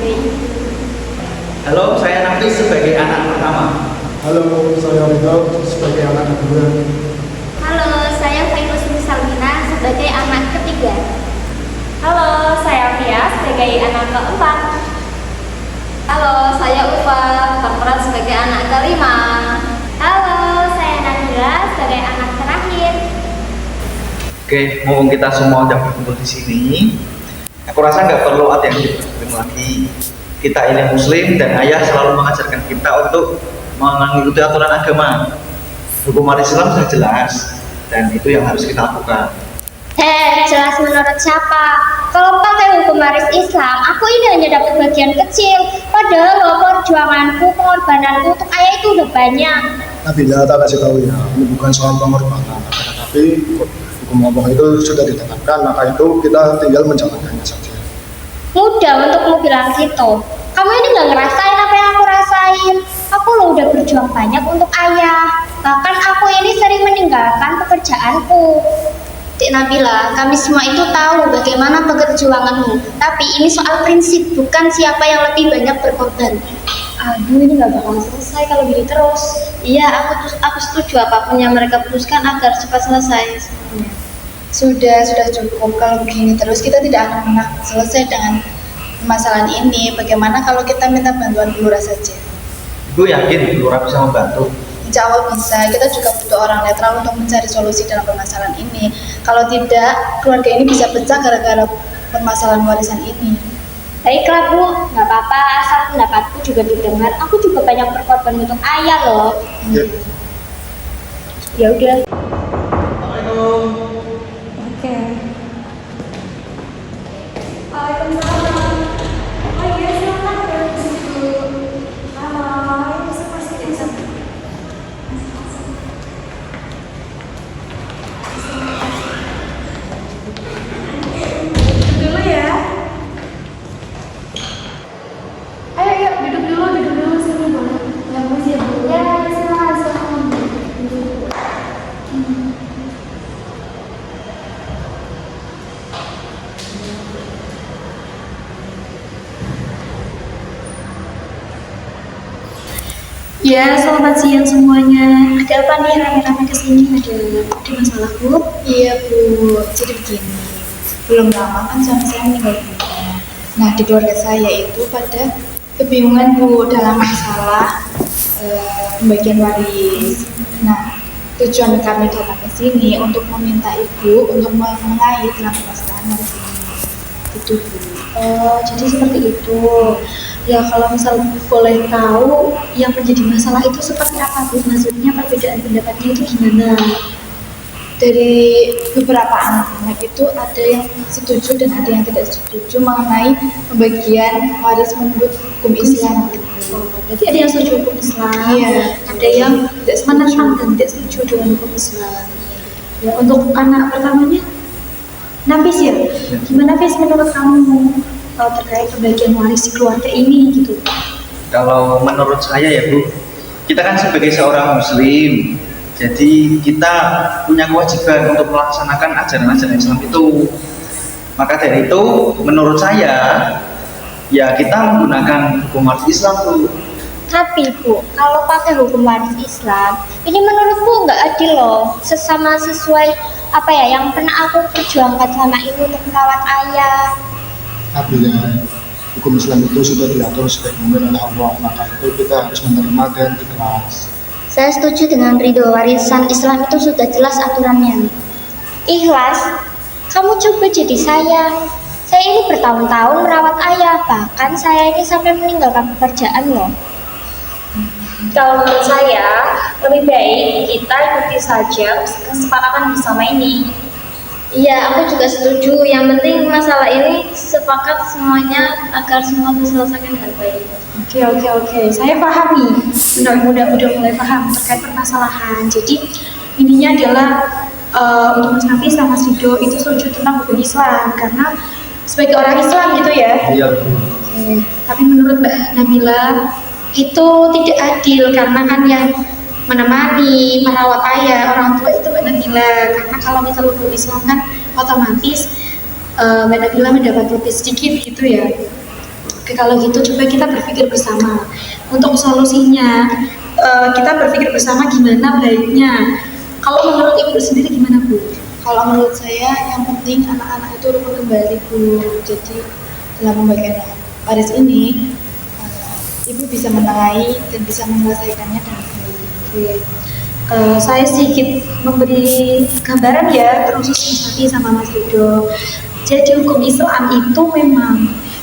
sendiri. Halo, saya Nafis sebagai anak pertama. Halo, saya Ridho sebagai anak kedua. Halo, saya Fairuz Salmina sebagai anak ketiga. Halo, saya Fia sebagai anak keempat. Halo, saya Ufa berperan sebagai anak kelima. Halo, saya Nadira sebagai anak terakhir. Oke, mumpung kita semua udah berkumpul di sini, aku rasa nggak perlu ada yang diperlukan lagi. Kita ini Muslim dan ayah selalu mengajarkan kita untuk mengikuti aturan agama. Hukum Islam sudah jelas dan itu yang harus kita lakukan. Jelas menurut siapa? Kalau pakai hukum waris Islam, aku ini hanya dapat bagian kecil. Padahal loh, perjuanganku, pengorbananku untuk ayah itu udah banyak. Nabila, tak kasih tahu ya, ini bukan soal pengorbanan, tetapi hukum Allah itu sudah ditetapkan, maka itu kita tinggal menjalankannya saja. Mudah untukmu bilang gitu. Kamu ini gak ngerasain apa yang aku rasain. Aku loh udah berjuang banyak untuk ayah. Bahkan aku ini sering meninggalkan pekerjaanku. Dik Nabila, kami semua itu tahu bagaimana perjuanganmu. Tapi ini soal prinsip, bukan siapa yang lebih banyak berkorban. Aduh, ini gak bakal selesai kalau gini terus. Iya, aku setuju apapun yang mereka putuskan agar cepat selesai. Sudah cukup. Kalau begini terus kita tidak akan pernah selesai dengan permasalahan ini. Bagaimana kalau kita minta bantuan Lurah saja? Ibu yakin Lurah bisa membantu? Insya Allah bisa. Kita juga butuh orang netral untuk mencari solusi dalam permasalahan ini. Kalau tidak, keluarga ini bisa pecah gara-gara permasalahan warisan ini. Baiklah Bu, gak apa-apa asal pendapatku juga didengar. Aku juga banyak berkorban untuk ayah loh. Ya. Ya udah. Assalamualaikum. Oke. Waalaikumsalam. Oh iya, silakan permisi dulu. Halo, ini seperti itu. Duduk dulu ya. Ayo, duduk dulu sini boleh. Ya, makasih ya Bu. Ya, silakan. Ya, selamat siang semuanya. Ada apa nih rame-rame kesini? Ada masalah, Bu? Iya Bu, jadi begini. Belum lama kan suami saya meninggal dunia. Nah, di keluarga saya itu pada kebingungan Bu dalam masalah pembagian waris. Nah, tujuan kami datang ke sini untuk meminta Ibu untuk mengait dalam permasalahan waris ini. Itu Bu. Oh, jadi seperti itu. Ya, kalau misal boleh tahu yang menjadi masalah itu seperti apa, Bu? Maksudnya perbedaan pendapatnya itu gimana? Dari beberapa anak-anak itu ada yang setuju dan ada yang tidak setuju mengenai pembagian waris menurut hukum Islam. Oh, berarti ada yang setuju hukum Islam, Iya. ada yang menentang dan tidak setuju dengan hukum Islam. Ya, untuk anak pertamanya, Nafis ya? Gimana Fis menurut kamu terkait pembagian waris di keluarga ini gitu? Kalau menurut saya ya Bu, kita kan sebagai seorang Muslim, jadi kita punya kewajiban untuk melaksanakan ajaran-ajaran Islam itu. Maka dari itu, menurut saya, ya kita menggunakan hukum waris Islam Bu. Tapi Bu, kalau pakai hukum waris Islam, ini menurutku nggak adil loh. Sesuai apa ya yang pernah aku perjuangkan sama ibu untuk merawat ayah. Nabila, hukum Islam itu sudah diatur sebagaimana oleh Allah, maka itu kita harus menerima dan ikhlas. Saya setuju dengan Ridho, warisan Islam itu sudah jelas aturannya. Ikhlas? Kamu coba jadi saya. Saya ini bertahun-tahun merawat ayah, bahkan saya ini sampai meninggalkan pekerjaan loh. Kalau menurut saya, lebih baik kita ikuti saja kesepakatan bersama ini. Iya, aku juga setuju. Yang penting masalah ini sepakat semuanya agar semua terselesaikan dengan baik. Oke. Saya paham nih. Udah mulai paham terkait permasalahan. Jadi intinya adalah untuk Mas Nafis sama Mas Rido itu setuju tentang hukum Islam karena sebagai orang Islam gitu ya. Iya Bu. Oke. Tapi menurut Mbak Nabila itu tidak adil karena kan yang menemani, merawat ayah, orang tua itu Mbak Nabila. Karena kalau misal hukum Islam kan otomatis Mbak Nabila mendapat lebih sedikit gitu ya. Oke, kalau gitu coba kita berpikir bersama. Untuk solusinya, kita berpikir bersama gimana baiknya. Kalau menurut Ibu sendiri gimana, Bu? Kalau menurut saya yang penting anak-anak itu rukun kembali Bu. Jadi dalam pembagian waris ini ibu bisa menengahi dan bisa menyelesaikannya dengan baik. Oke. Saya sedikit memberi gambaran ya, terus Mas Nafi sama Mas Rido. Jadi hukum Islam itu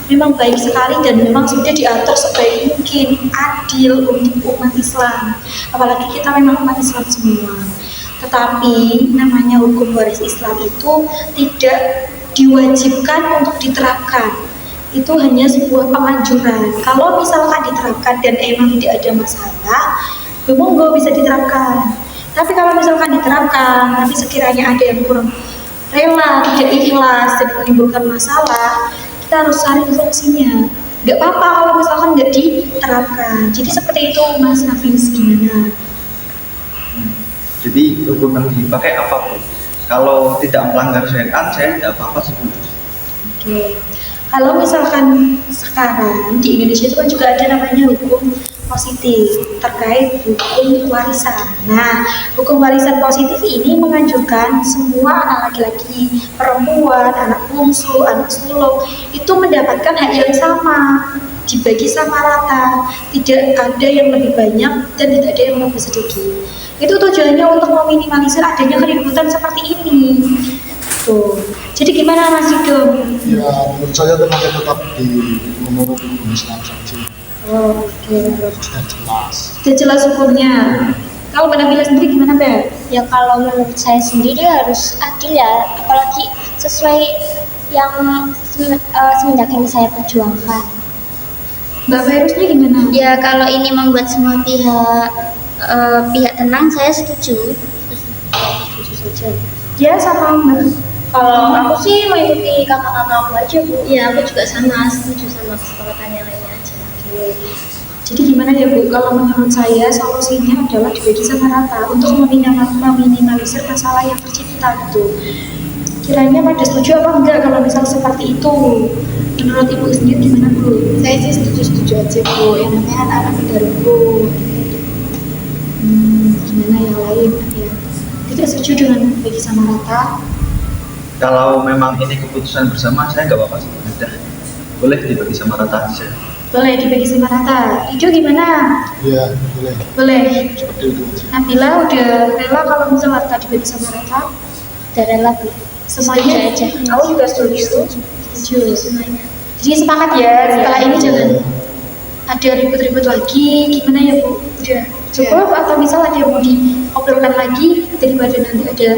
memang baik sekali dan memang sudah diatur sebaik mungkin, adil untuk umat Islam. Apalagi kita memang umat Islam semua. Tetapi namanya hukum waris Islam itu tidak diwajibkan untuk diterapkan. Itu hanya sebuah penganjuran. Kalau misalkan diterapkan dan emang tidak ada masalah, ya monggo bisa diterapkan. Tapi kalau misalkan diterapkan, tapi sekiranya ada yang kurang rela, tidak ikhlas dan menimbulkan masalah, kita harus cari solusinya. Nggak apa-apa kalau misalkan nggak diterapkan. Jadi seperti itu, Mas Nafis, gimana? Jadi hukum yang dipakai apapun. Kalau tidak melanggar syariat, saya tidak apa-apa sebut. Oke. Kalau misalkan sekarang di Indonesia itu kan juga ada namanya hukum positif terkait hukum warisan. Nah, hukum warisan positif ini menganjurkan semua anak laki-laki, perempuan, anak bungsu, anak sulung itu mendapatkan hak yang sama, dibagi sama rata, tidak ada yang lebih banyak dan tidak ada yang lebih sedikit. Itu tujuannya untuk meminimalisir adanya keributan seperti ini. Tuh. Jadi gimana Mas Hidung? Ya, menurut saya tenaga tetap di menurut hukum Islam saja. Oh, oke. Sudah jelas. Sudah jelas hukumnya. Kalau Mbak Nabila sendiri gimana, Mbak? Ya kalau menurut saya sendiri harus adil ya, apalagi sesuai yang semenjak ini saya perjuangkan. Mbak Vero sendiri gimana? Ya kalau ini membuat semua pihak tenang, saya setuju. Setuju saja. Ya sama Mbak. Kalau aku sih mengikuti kakak-kakak aku aja Bu. Ya aku juga sama, setuju sama kesepakatan yang lainnya aja. Oke. Jadi gimana ya Bu? Kalau menurut saya solusinya adalah dibagi sama rata untuk meminimalisir masalah yang tercipta gitu. Kiranya pada setuju apa enggak kalau misal seperti itu? Menurut Ibu sendiri gimana Bu? Saya sih setuju-setuju aja Bu. Yang namanya anak-anak muda rukun. Gimana yang lain? Ya. Tidak setuju dengan bagi sama rata. Kalau memang ini keputusan bersama, saya nggak apa-apa sebenarnya. Boleh dibagi sama rata aja. Boleh dibagi sama rata. Ijo gimana? Ya, boleh. Boleh. Seperti itu aja. Nabila udah rela kalau misal rata dibagi sama rata? Udah rela Bu. Semuanya aja. Aku juga setuju. Setuju semuanya. Jadi sepakat ya. Setelah ini jangan ada ribut-ribut lagi. Gimana ya Bu? Udah cukup atau misal ada yang mau diobrolkan lagi daripada nanti ada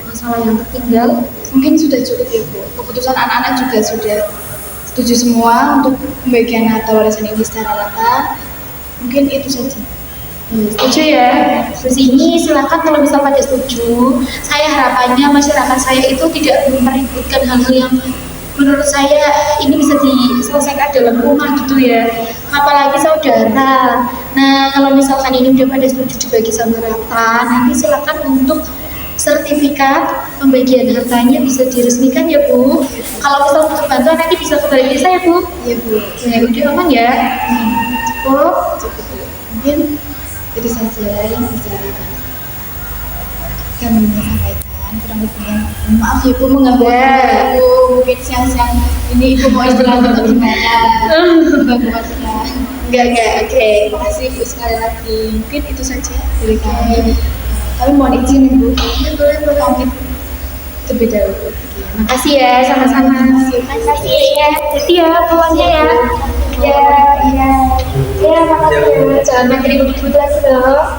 masalah yang tertinggal? Mungkin sudah cukup ya Bu. Keputusan anak-anak juga sudah setuju semua untuk pembagian harta warisan ini secara rata. Mungkin itu saja. Setuju ya. Terus ini silakan kalau misal pada setuju. Saya harapannya masyarakat saya itu tidak meributkan hal-hal yang menurut saya ini bisa diselesaikan dalam rumah gitu ya. Apalagi saudara. Nah kalau misalkan ini udah pada setuju dibagi sama rata, nanti silakan untuk sertifikat pembagian hartanya bisa diresmikan ya Bu. Kalau misal butuh bantuan nanti bisa ke balai desa ya Bu. Iya Bu. Ya udah aman ya. Cukup. Cukup Bu. Mungkin itu saja yang bisa kami sampaikan. Kurang lebihnya maaf ya Bu mengganggu mungkin siang-siang ini Ibu mau istirahat atau gimana? Mengganggu waktunya. Enggak, oke. Terima kasih Bu sekali lagi. Mungkin itu saja dari kami. Kami mohon izin nih Bu. Boleh pamit terlebih dahulu. Makasih ya, sama-sama. Makasih ya. Jadi ya, pulangnya ya. Ya, makasih ya. Jangan makin ribut-ribut lagi loh.